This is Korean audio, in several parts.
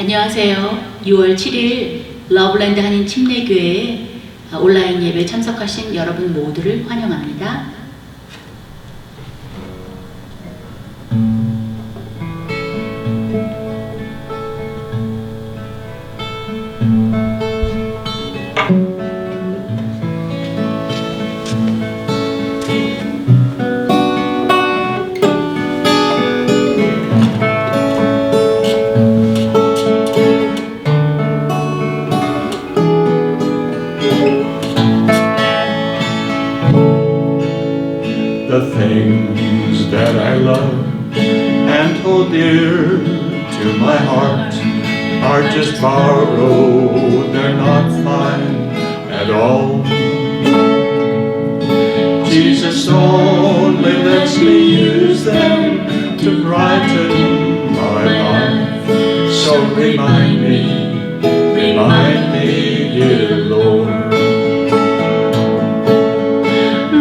안녕하세요. 6월 7일 러블랜드 한인 침례교회에 온라인 예배 참석하신 여러분 모두를 환영합니다. The things that I love and hold dear to my heart are just borrowed, they're not mine at all. Jesus only lets me use them to brighten my life. So remind me, dear Lord.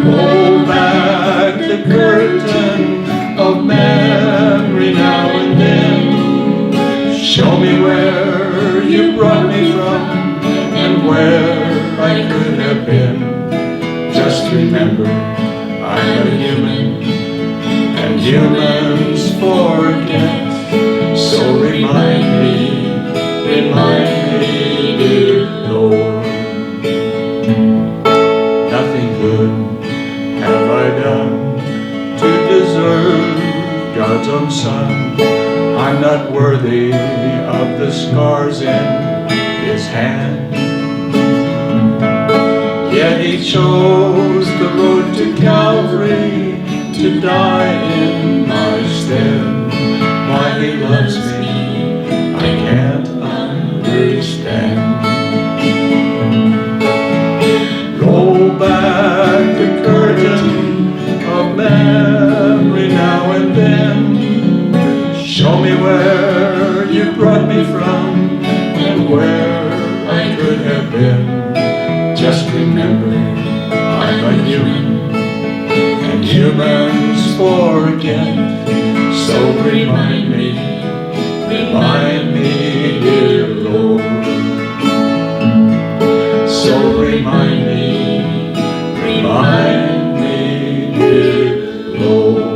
Roll back the curtain of memory now and then. Show me where you brought me from and where I could have been. Just remember, I'm a human and humans forget. So remind me, dear Lord. Nothing good have I done to deserve God's own Son? I'm not worthy of the scars in His hand. Yet He chose the road to Calvary to die in my stead. Why He loves me, I can't understand. Roll back the curtain of memory now and then. Show me where you brought me from and where I could have been. Just remember, I'm a human and humans forget. So remind me, dear Lord. So remind me, dear Lord.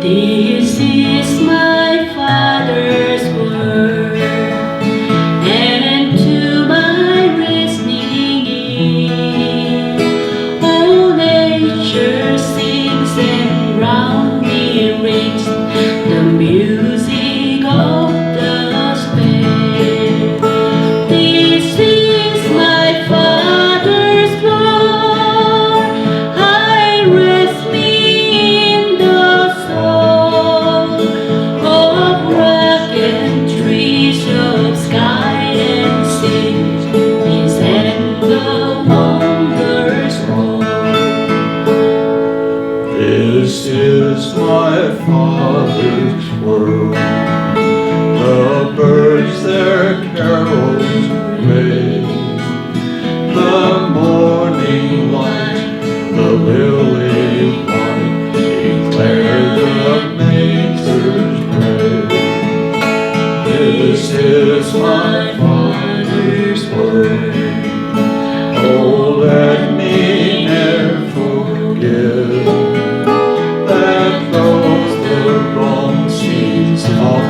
This is my Father's word, and to my listening ear, all nature sings and round me rings the music of the sphere. This is my Father's word, I rest me in the song of rock and trees of sky and sea, is and the wonders wrought. This is my Father's world. The birds their carols raise, the morning light, the lily white, declare the Maker's praise. This is my Father's word. Oh, let me ne'er forget that those the wrong seeds fall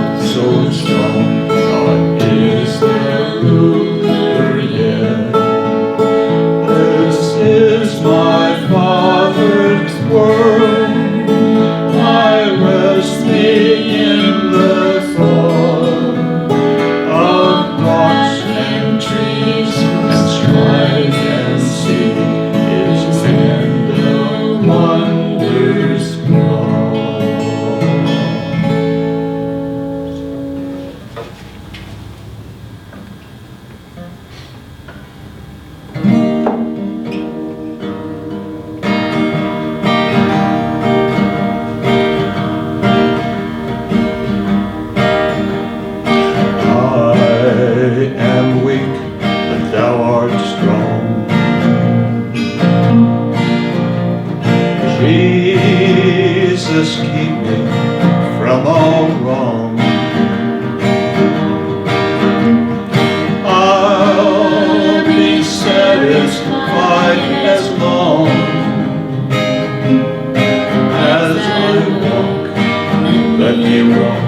Jesus, keep me from all wrong. I'll be satisfied as long as I walk. Let me walk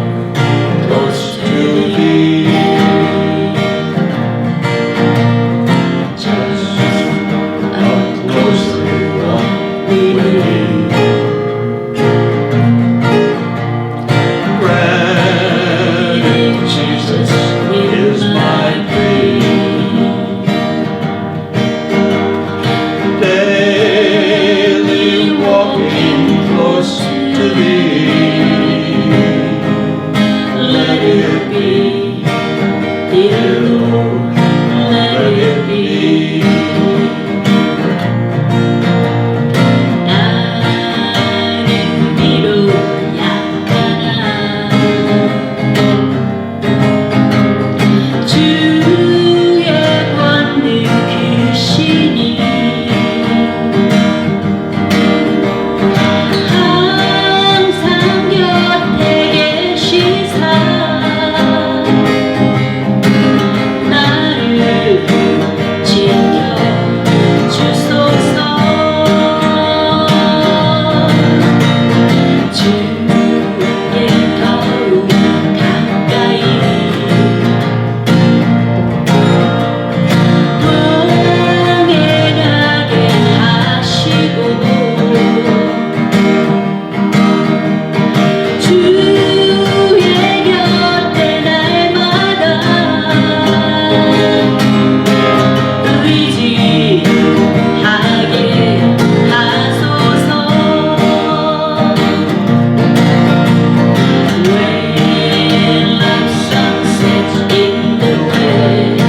close to thee. Just a closer walk with thee. Granted, Jesus is my plea. Daily walking close to thee. Let it be, dear Lord, let it be. 나는 비록 약하나 주의 권능 크시니 항상 곁에 계시사 나를 지켜 주소서. 주께 더욱 가까이 동행하게 하시고 주의 곁에 날마다 의지하게 하소서. When like sunset in the west,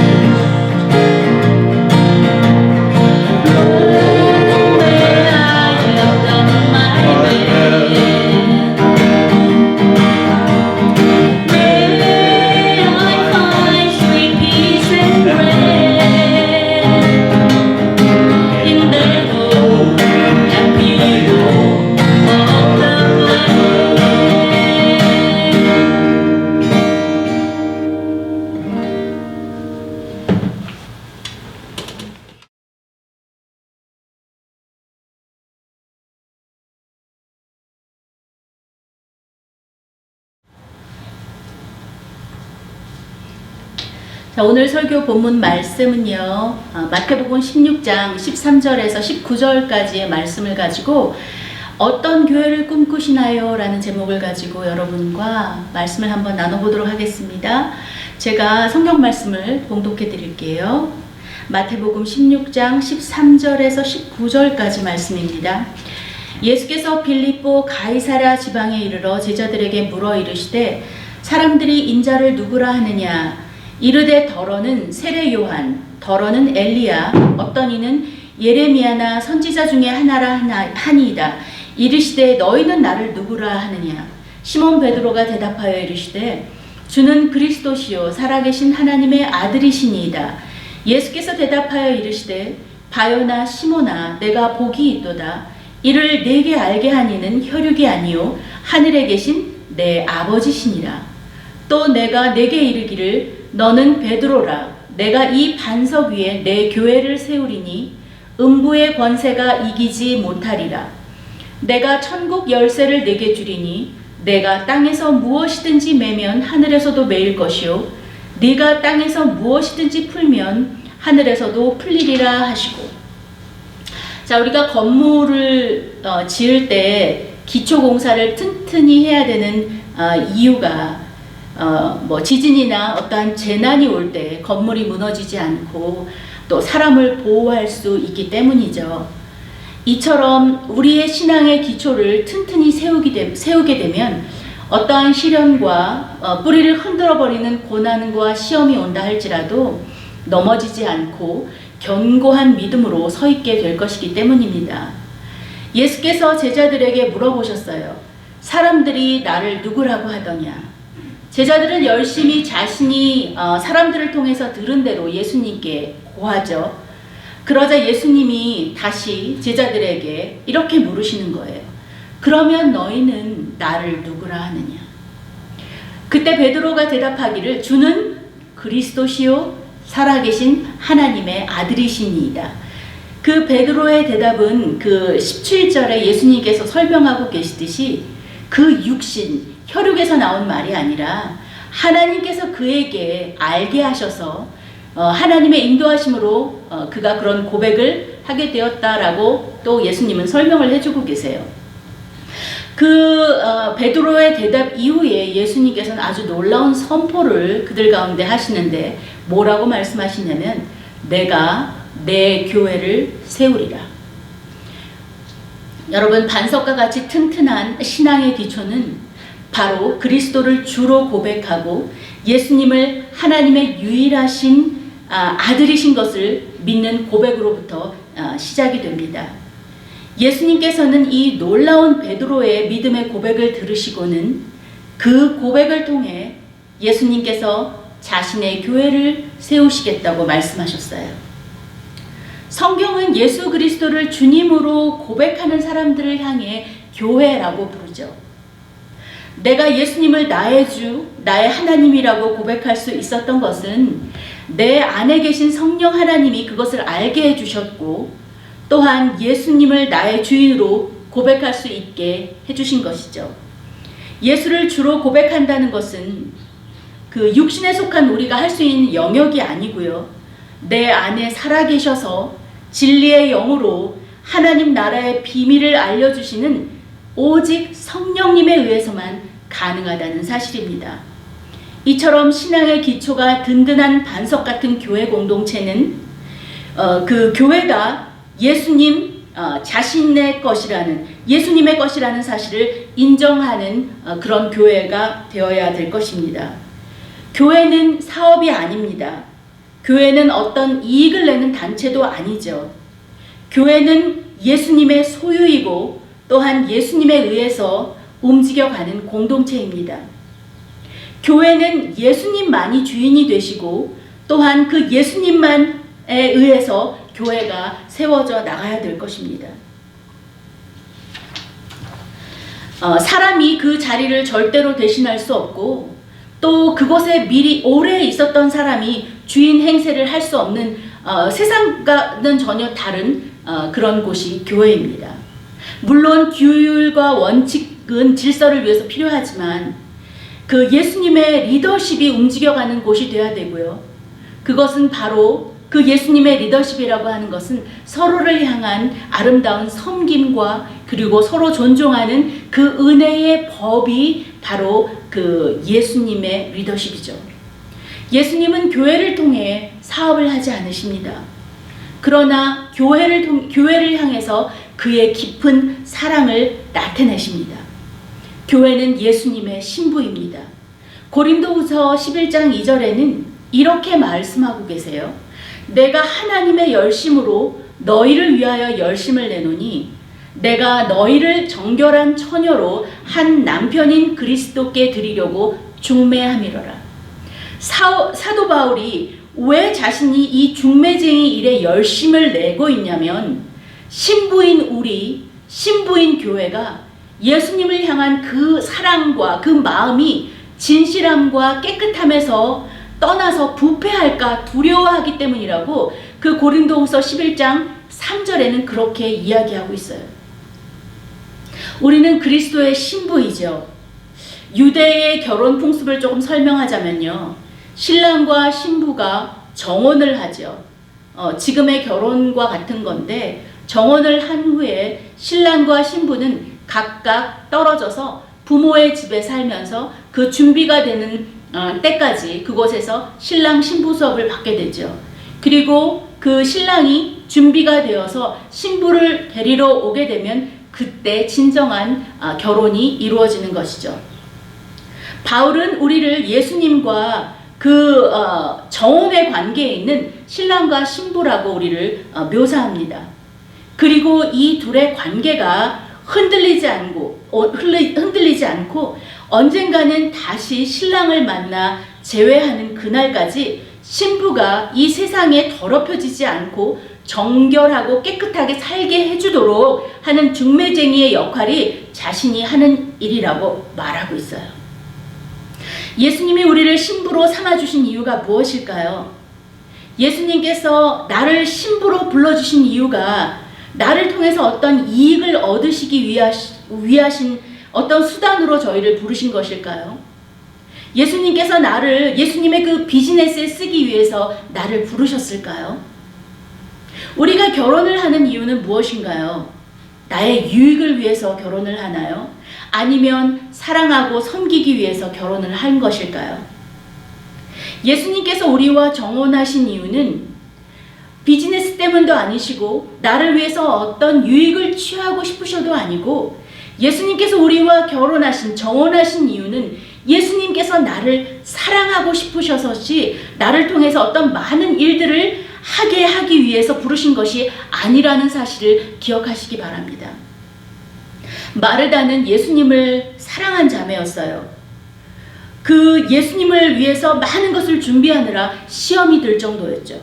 Lord, may I have done my best. May I find sweet peace and rest in the hope and view of the blessed. 자, 오늘 설교 본문 말씀은요, 마태복음 16장 13절에서 19절까지의 말씀을 가지고 어떤 교회를 꿈꾸시나요? 라는 제목을 가지고 여러분과 말씀을 한번 나눠보도록 하겠습니다. 제가 성경 말씀을 봉독해 드릴게요. 마태복음 16장 13절에서 19절까지 말씀입니다. 예수께서 빌립보 가이사랴 지방에 이르러 제자들에게 물어 이르시되 사람들이 인자를 누구라 하느냐? 이르되 더러는 세례 요한, 더러는 엘리야, 어떤 이는 예레미야나 선지자 중에 하나라 하니이다. 이르시되 너희는 나를 누구라 하느냐? 시몬 베드로가 대답하여 이르시되 주는 그리스도시요 살아계신 하나님의 아들이시니이다. 예수께서 대답하여 이르시되 바요나 시몬아 내가 복이 있도다. 이를 내게 알게 하니는 혈육이 아니요 하늘에 계신 내 아버지시니라. 또 내가 내게 이르기를 너는 베드로라. 내가 이 반석 위에 내 교회를 세우리니 음부의 권세가 이기지 못하리라. 내가 천국 열쇠를 내게 주리니 내가 땅에서 무엇이든지 매면 하늘에서도 매일 것이요 네가 땅에서 무엇이든지 풀면 하늘에서도 풀리리라 하시고. 자, 우리가 건물을 지을 때 기초공사를 튼튼히 해야 되는 이유가 뭐 지진이나 어떠한 재난이 올 때 건물이 무너지지 않고 또 사람을 보호할 수 있기 때문이죠. 이처럼 우리의 신앙의 기초를 튼튼히 세우게 되면 어떠한 시련과 뿌리를 흔들어버리는 고난과 시험이 온다 할지라도 넘어지지 않고 견고한 믿음으로 서 있게 될 것이기 때문입니다. 예수께서 제자들에게 물어보셨어요. 사람들이 나를 누구라고 하더냐? 제자들은 열심히 자신이 사람들을 통해서 들은 대로 예수님께 고하죠. 그러자 예수님이 다시 제자들에게 이렇게 물으시는 거예요. 그러면 너희는 나를 누구라 하느냐? 그때 베드로가 대답하기를 주는 그리스도시요 살아계신 하나님의 아들이시니이다. 그 베드로의 대답은 그 17절에 예수님께서 설명하고 계시듯이 그 육신, 혈육에서 나온 말이 아니라 하나님께서 그에게 알게 하셔서 하나님의 인도하심으로 그가 그런 고백을 하게 되었다라고 또 예수님은 설명을 해주고 계세요. 베드로의 대답 이후에 예수님께서는 아주 놀라운 선포를 그들 가운데 하시는데 뭐라고 말씀하시냐면 내가 내 교회를 세우리라. 여러분, 반석과 같이 튼튼한 신앙의 기초는 바로 그리스도를 주로 고백하고 예수님을 하나님의 유일하신 아들이신 것을 믿는 고백으로부터 시작이 됩니다. 예수님께서는 이 놀라운 베드로의 믿음의 고백을 들으시고는 그 고백을 통해 예수님께서 자신의 교회를 세우시겠다고 말씀하셨어요. 성경은 예수 그리스도를 주님으로 고백하는 사람들을 향해 교회라고 부르죠. 내가 예수님을 나의 주, 나의 하나님이라고 고백할 수 있었던 것은 내 안에 계신 성령 하나님이 그것을 알게 해주셨고 또한 예수님을 나의 주인으로 고백할 수 있게 해주신 것이죠. 예수를 주로 고백한다는 것은 그 육신에 속한 우리가 할 수 있는 영역이 아니고요. 내 안에 살아계셔서 진리의 영으로 하나님 나라의 비밀을 알려주시는 오직 성령님에 의해서만 가능하다는 사실입니다. 이처럼 신앙의 기초가 든든한 반석 같은 교회 공동체는 그 교회가 예수님 자신의 것이라는 예수님의 것이라는 사실을 인정하는 그런 교회가 되어야 될 것입니다. 교회는 사업이 아닙니다. 교회는 어떤 이익을 내는 단체도 아니죠. 교회는 예수님의 소유이고 또한 예수님에 의해서 움직여가는 공동체입니다. 교회는 예수님만이 주인이 되시고 또한 그 예수님만에 의해서 교회가 세워져 나가야 될 것입니다. 사람이 그 자리를 절대로 대신할 수 없고 또 그곳에 미리 오래 있었던 사람이 주인 행세를 할 수 없는 세상과는 전혀 다른 그런 곳이 교회입니다. 물론 규율과 원칙은 질서를 위해서 필요하지만 그 예수님의 리더십이 움직여가는 곳이 되어야 되고요. 그것은 바로 그 예수님의 리더십이라고 하는 것은 서로를 향한 아름다운 섬김과 그리고 서로 존중하는 그 은혜의 법이 바로 그 예수님의 리더십이죠. 예수님은 교회를 통해 사업을 하지 않으십니다. 그러나 교회를 향해서 그의 깊은 사랑을 나타내십니다. 교회는 예수님의 신부입니다. 고린도후서 11장 2절에는 이렇게 말씀하고 계세요. 내가 하나님의 열심으로 너희를 위하여 열심을 내노니 내가 너희를 정결한 처녀로 한 남편인 그리스도께 드리려고 중매함이로라. 사도 바울이 왜 자신이 이 중매쟁이 일에 열심을 내고 있냐면 신부인 우리, 신부인 교회가 예수님을 향한 그 사랑과 그 마음이 진실함과 깨끗함에서 떠나서 부패할까 두려워하기 때문이라고 그 고린도후서 11장 3절에는 그렇게 이야기하고 있어요. 우리는 그리스도의 신부이죠. 유대의 결혼 풍습을 조금 설명하자면요. 신랑과 신부가 정혼을 하죠. 지금의 결혼과 같은 건데 정혼을 한 후에 신랑과 신부는 각각 떨어져서 부모의 집에 살면서 그 준비가 되는 때까지 그곳에서 신랑 신부 수업을 받게 되죠. 그리고 그 신랑이 준비가 되어서 신부를 데리러 오게 되면 그때 진정한 결혼이 이루어지는 것이죠. 바울은 우리를 예수님과 그 정혼의 관계에 있는 신랑과 신부라고 우리를 묘사합니다. 그리고 이 둘의 관계가 흔들리지 않고 언젠가는 다시 신랑을 만나 재회하는 그날까지 신부가 이 세상에 더럽혀지지 않고 정결하고 깨끗하게 살게 해주도록 하는 중매쟁이의 역할이 자신이 하는 일이라고 말하고 있어요. 예수님이 우리를 신부로 삼아주신 이유가 무엇일까요? 예수님께서 나를 신부로 불러주신 이유가 나를 통해서 어떤 이익을 얻으시기 위하신 어떤 수단으로 저희를 부르신 것일까요? 예수님께서 나를 예수님의 그 비즈니스에 쓰기 위해서 나를 부르셨을까요? 우리가 결혼을 하는 이유는 무엇인가요? 나의 유익을 위해서 결혼을 하나요? 아니면 사랑하고 섬기기 위해서 결혼을 한 것일까요? 예수님께서 우리와 정혼하신 이유는 비즈니스 때문도 아니시고 나를 위해서 어떤 유익을 취하고 싶으셔도 아니고 예수님께서 우리와 정혼하신 이유는 예수님께서 나를 사랑하고 싶으셔서지 나를 통해서 어떤 많은 일들을 하게 하기 위해서 부르신 것이 아니라는 사실을 기억하시기 바랍니다. 마르다는 예수님을 사랑한 자매였어요. 그 예수님을 위해서 많은 것을 준비하느라 시험이 들 정도였죠.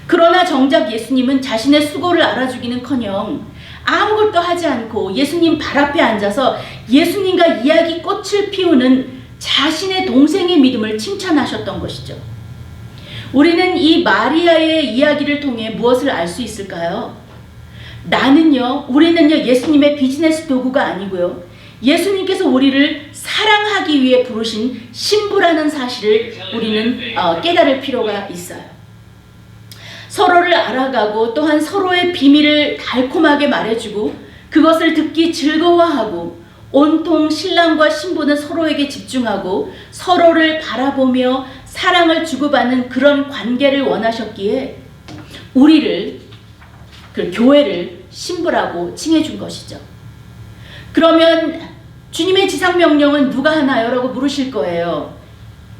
그러나 정작 예수님은 자신의 수고를 알아주기는커녕 아무것도 하지 않고 예수님 발 앞에 앉아서 예수님과 이야기 꽃을 피우는 자신의 동생의 믿음을 칭찬하셨던 것이죠. 우리는 이 마리아의 이야기를 통해 무엇을 알 수 있을까요? 우리는요 예수님의 비즈니스 도구가 아니고요. 예수님께서 우리를 사랑하기 위해 부르신 신부라는 사실을 우리는 깨달을 필요가 있어요. 서로를 알아가고 또한 서로의 비밀을 달콤하게 말해주고 그것을 듣기 즐거워하고 온통 신랑과 신부는 서로에게 집중하고 서로를 바라보며 사랑을 주고받는 그런 관계를 원하셨기에 우리를 그 교회를 신부라고 칭해준 것이죠. 그러면 주님의 지상명령은 누가 하나요? 라고 물으실 거예요.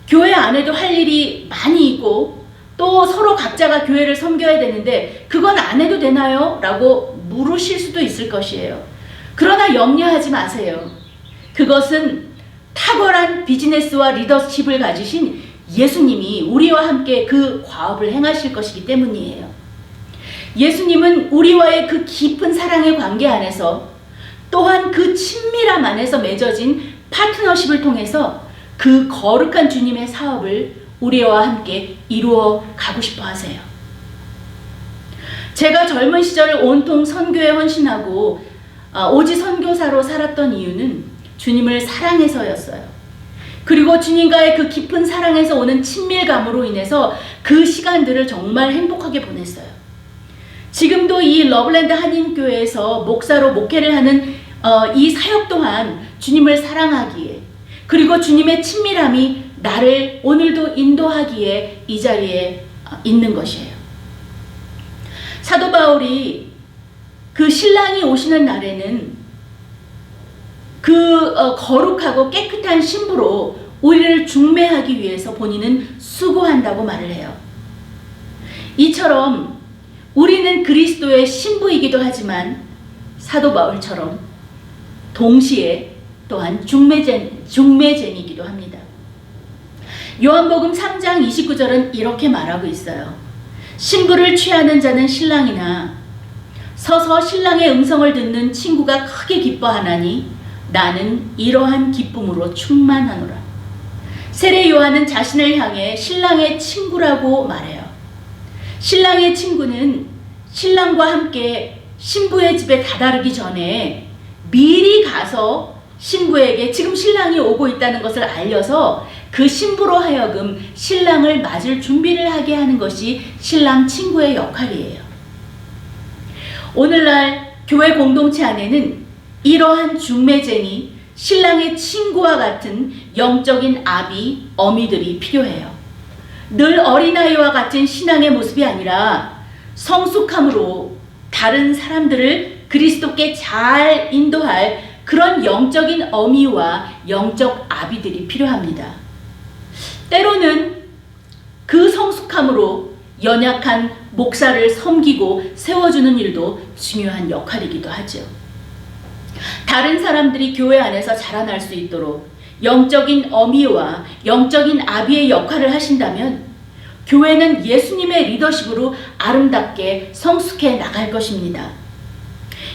교회 안에도 할 일이 많이 있고 또 서로 각자가 교회를 섬겨야 되는데 그건 안 해도 되나요? 라고 물으실 수도 있을 것이에요. 그러나 염려하지 마세요. 그것은 탁월한 비즈니스와 리더십을 가지신 예수님이 우리와 함께 그 과업을 행하실 것이기 때문이에요. 예수님은 우리와의 그 깊은 사랑의 관계 안에서 또한 그 친밀함 안에서 맺어진 파트너십을 통해서 그 거룩한 주님의 사업을 우리와 함께 이루어 가고 싶어 하세요. 제가 젊은 시절 온통 선교에 헌신하고 오지 선교사로 살았던 이유는 주님을 사랑해서였어요. 그리고 주님과의 그 깊은 사랑에서 오는 친밀감으로 인해서 그 시간들을 정말 행복하게 보냈어요. 지금도 이 러블랜드 한인교회에서 목사로 목회를 하는 이 사역 또한 주님을 사랑하기에 그리고 주님의 친밀함이 나를 오늘도 인도하기에 이 자리에 있는 것이에요. 사도 바울이 그 신랑이 오시는 날에는 그 거룩하고 깨끗한 신부로 우리를 중매하기 위해서 본인은 수고한다고 말을 해요. 이처럼 우리는 그리스도의 신부이기도 하지만 사도 바울처럼 동시에 또한 중매쟁이기도 합니다. 요한복음 3장 29절은 이렇게 말하고 있어요. 신부를 취하는 자는 신랑이나 서서 신랑의 음성을 듣는 친구가 크게 기뻐하나니 나는 이러한 기쁨으로 충만하노라. 세례 요한은 자신을 향해 신랑의 친구라고 말해요. 신랑의 친구는 신랑과 함께 신부의 집에 다다르기 전에 미리 가서 신부에게 지금 신랑이 오고 있다는 것을 알려서 그 신부로 하여금 신랑을 맞을 준비를 하게 하는 것이 신랑 친구의 역할이에요. 오늘날 교회 공동체 안에는 이러한 중매쟁이, 신랑의 친구와 같은 영적인 아비, 어미들이 필요해요. 늘 어린아이와 같은 신앙의 모습이 아니라 성숙함으로 다른 사람들을 그리스도께 잘 인도할 그런 영적인 어미와 영적 아비들이 필요합니다. 때로는 그 성숙함으로 연약한 목사를 섬기고 세워주는 일도 중요한 역할이기도 하죠. 다른 사람들이 교회 안에서 자라날 수 있도록 영적인 어미와 영적인 아비의 역할을 하신다면 교회는 예수님의 리더십으로 아름답게 성숙해 나갈 것입니다.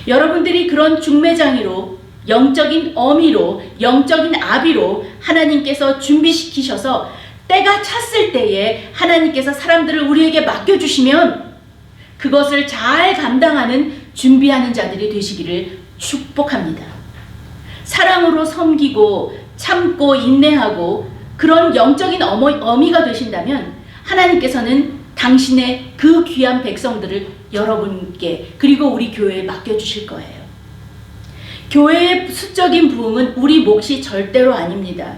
여러분들이 그런 중매장이로, 영적인 어미로, 영적인 아비로 하나님께서 준비시키셔서 때가 찼을 때에 하나님께서 사람들을 우리에게 맡겨주시면 그것을 잘 감당하는 준비하는 자들이 되시기를 축복합니다. 사랑으로 섬기고 참고 인내하고 그런 영적인 어미가 되신다면 하나님께서는 당신의 그 귀한 백성들을 여러분께 그리고 우리 교회에 맡겨주실 거예요. 교회의 수적인 부흥은 우리 몫이 절대로 아닙니다.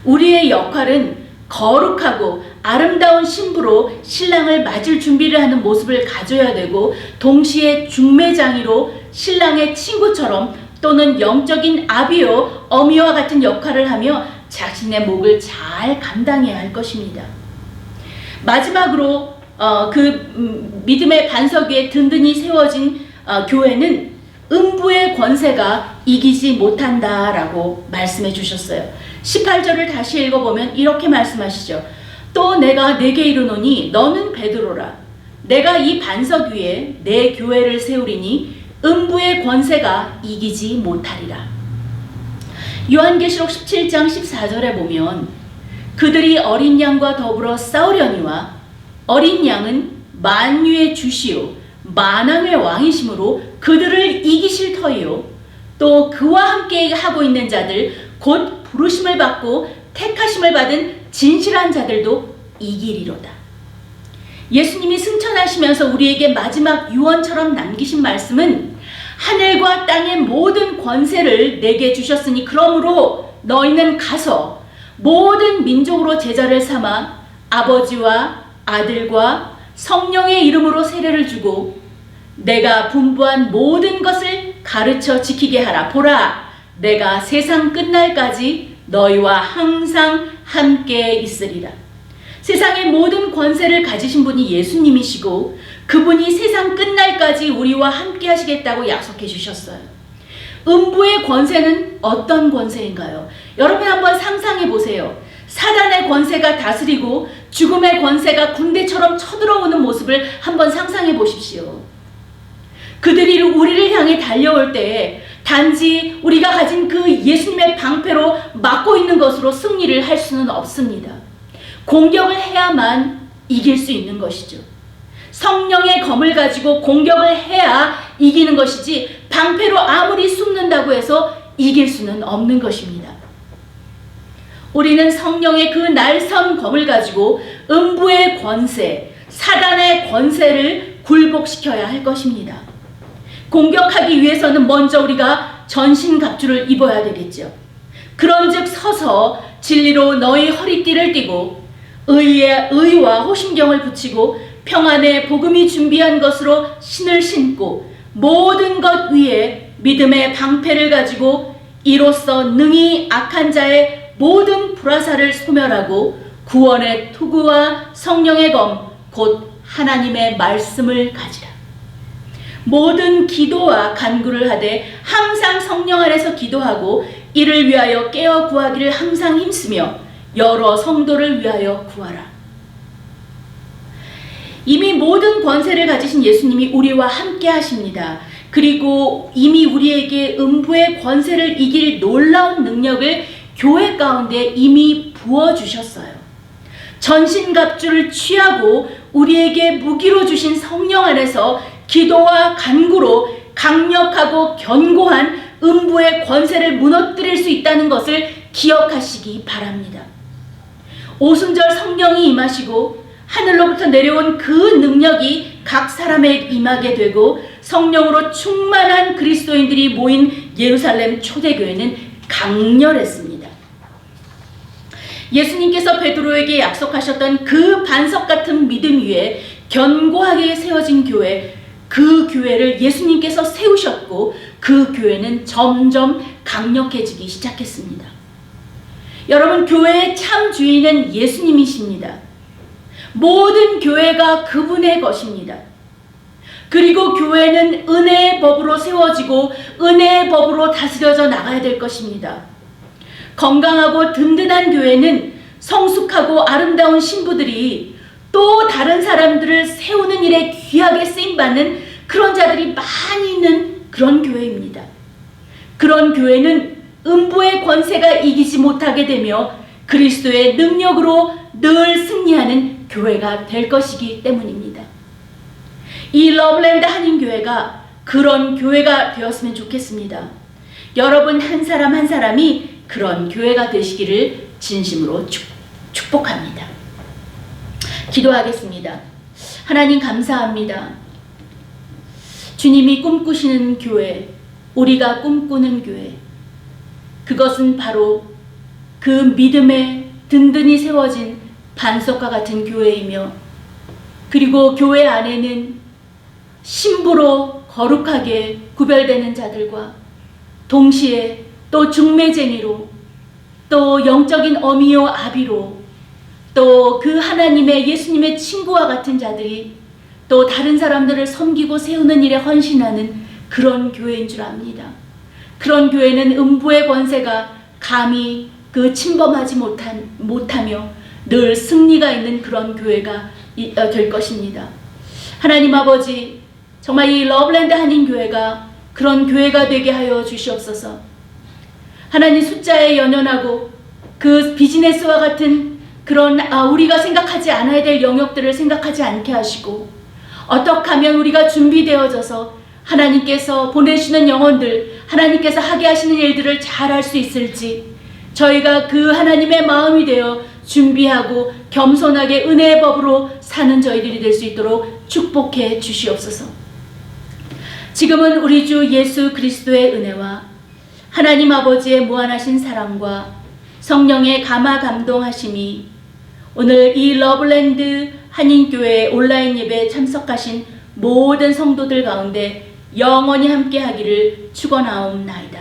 우리의 역할은 거룩하고 아름다운 신부로 신랑을 맞을 준비를 하는 모습을 가져야 되고, 동시에 중매장이로 신랑의 친구처럼 또는 영적인 아비요 어미와 같은 역할을 하며 자신의 몫을 잘 감당해야 할 것입니다. 마지막으로 믿음의 반석 위에 든든히 세워진 교회는 음부의 권세가 이기지 못한다라고 말씀해 주셨어요. 18절을 다시 읽어보면 이렇게 말씀하시죠. 또 내가 네게 이르노니 너는 베드로라. 내가 이 반석 위에 내 교회를 세우리니 음부의 권세가 이기지 못하리라. 요한계시록 17장 14절에 보면 그들이 어린 양과 더불어 싸우려니와 어린 양은 만유의 주시요 만왕의 왕이심으로 그들을 이기실 터이요 또 그와 함께 하고 있는 자들 곧 부르심을 받고 택하심을 받은 진실한 자들도 이기리로다. 예수님이 승천하시면서 우리에게 마지막 유언처럼 남기신 말씀은 하늘과 땅의 모든 권세를 내게 주셨으니 그러므로 너희는 가서 모든 민족으로 제자를 삼아 아버지와 아들과 성령의 이름으로 세례를 주고 내가 분부한 모든 것을 가르쳐 지키게 하라. 보라, 내가 세상 끝날까지 너희와 항상 함께 있으리라. 세상의 모든 권세를 가지신 분이 예수님이시고 그분이 세상 끝날까지 우리와 함께 하시겠다고 약속해 주셨어요. 음부의 권세는 어떤 권세인가요? 여러분 한번 상상해 보세요. 사단의 권세가 다스리고 죽음의 권세가 군대처럼 쳐들어오는 모습을 한번 상상해 보십시오. 그들이 우리를 향해 달려올 때에 단지 우리가 가진 그 예수님의 방패로 막고 있는 것으로 승리를 할 수는 없습니다. 공격을 해야만 이길 수 있는 것이죠. 성령의 검을 가지고 공격을 해야 이기는 것이지 방패로 아무리 숨는다고 해서 이길 수는 없는 것입니다. 우리는 성령의 그 날선 검을 가지고 음부의 권세, 사단의 권세를 굴복시켜야 할 것입니다. 공격하기 위해서는 먼저 우리가 전신갑주를 입어야 되겠죠. 그런즉 서서 진리로 너희 허리띠를 띠고 의와 호심경을 붙이고 평안의 복음이 준비한 것으로 신을 신고 모든 것 위에 믿음의 방패를 가지고 이로써 능히 악한 자의 모든 불화살을 소멸하고 구원의 투구와 성령의 검 곧 하나님의 말씀을 가지라. 모든 기도와 간구를 하되 항상 성령 안에서 기도하고 이를 위하여 깨어 구하기를 항상 힘쓰며 여러 성도를 위하여 구하라. 이미 모든 권세를 가지신 예수님이 우리와 함께 하십니다. 그리고 이미 우리에게 음부의 권세를 이길 놀라운 능력을 교회 가운데 이미 부어주셨어요. 전신갑주를 취하고 우리에게 무기로 주신 성령 안에서 기도와 간구로 강력하고 견고한 음부의 권세를 무너뜨릴 수 있다는 것을 기억하시기 바랍니다. 오순절 성령이 임하시고 하늘로부터 내려온 그 능력이 각 사람에 임하게 되고 성령으로 충만한 그리스도인들이 모인 예루살렘 초대교회는 강렬했습니다. 예수님께서 베드로에게 약속하셨던 그 반석 같은 믿음 위에 견고하게 세워진 교회, 그 교회를 예수님께서 세우셨고 그 교회는 점점 강력해지기 시작했습니다. 여러분, 교회의 참 주인은 예수님이십니다. 모든 교회가 그분의 것입니다. 그리고 교회는 은혜의 법으로 세워지고 은혜의 법으로 다스려져 나가야 될 것입니다. 건강하고 든든한 교회는 성숙하고 아름다운 신부들이 또 다른 사람들을 세우는 일에 귀하게 쓰임받는 그런 자들이 많이 있는 그런 교회입니다. 그런 교회는 음부의 권세가 이기지 못하게 되며 그리스도의 능력으로 늘 승리하는 교회가 될 것이기 때문입니다. 이 러블랜드 한인교회가 그런 교회가 되었으면 좋겠습니다. 여러분 한 사람 한 사람이 그런 교회가 되시기를 진심으로 축복합니다. 기도하겠습니다. 하나님 감사합니다. 주님이 꿈꾸시는 교회, 우리가 꿈꾸는 교회, 그것은 바로 그 믿음에 든든히 세워진 반석과 같은 교회이며, 그리고 교회 안에는 신부로 거룩하게 구별되는 자들과 동시에 또 중매쟁이로, 또 영적인 어미요 아비로, 또 그 하나님의 예수님의 친구와 같은 자들이 또 다른 사람들을 섬기고 세우는 일에 헌신하는 그런 교회인 줄 압니다. 그런 교회는 음부의 권세가 감히 그 침범하지 못하며 늘 승리가 있는 그런 교회가 될 것입니다. 하나님 아버지, 정말 이 러블랜드 한인교회가 그런 교회가 되게 하여 주시옵소서. 하나님, 숫자에 연연하고 그 비즈니스와 같은 그런 우리가 생각하지 않아야 될 영역들을 생각하지 않게 하시고, 어떻게 하면 우리가 준비되어져서 하나님께서 보내주시는 영혼들, 하나님께서 하게 하시는 일들을 잘 할 수 있을지, 저희가 그 하나님의 마음이 되어 준비하고 겸손하게 은혜의 법으로 사는 저희들이 될 수 있도록 축복해 주시옵소서. 지금은 우리 주 예수 그리스도의 은혜와 하나님 아버지의 무한하신 사랑과 성령의 감화 감동하심이 오늘 이 러블랜드 한인교회 온라인 예배에 참석하신 모든 성도들 가운데 영원히 함께 하기를 축원하옵나이다.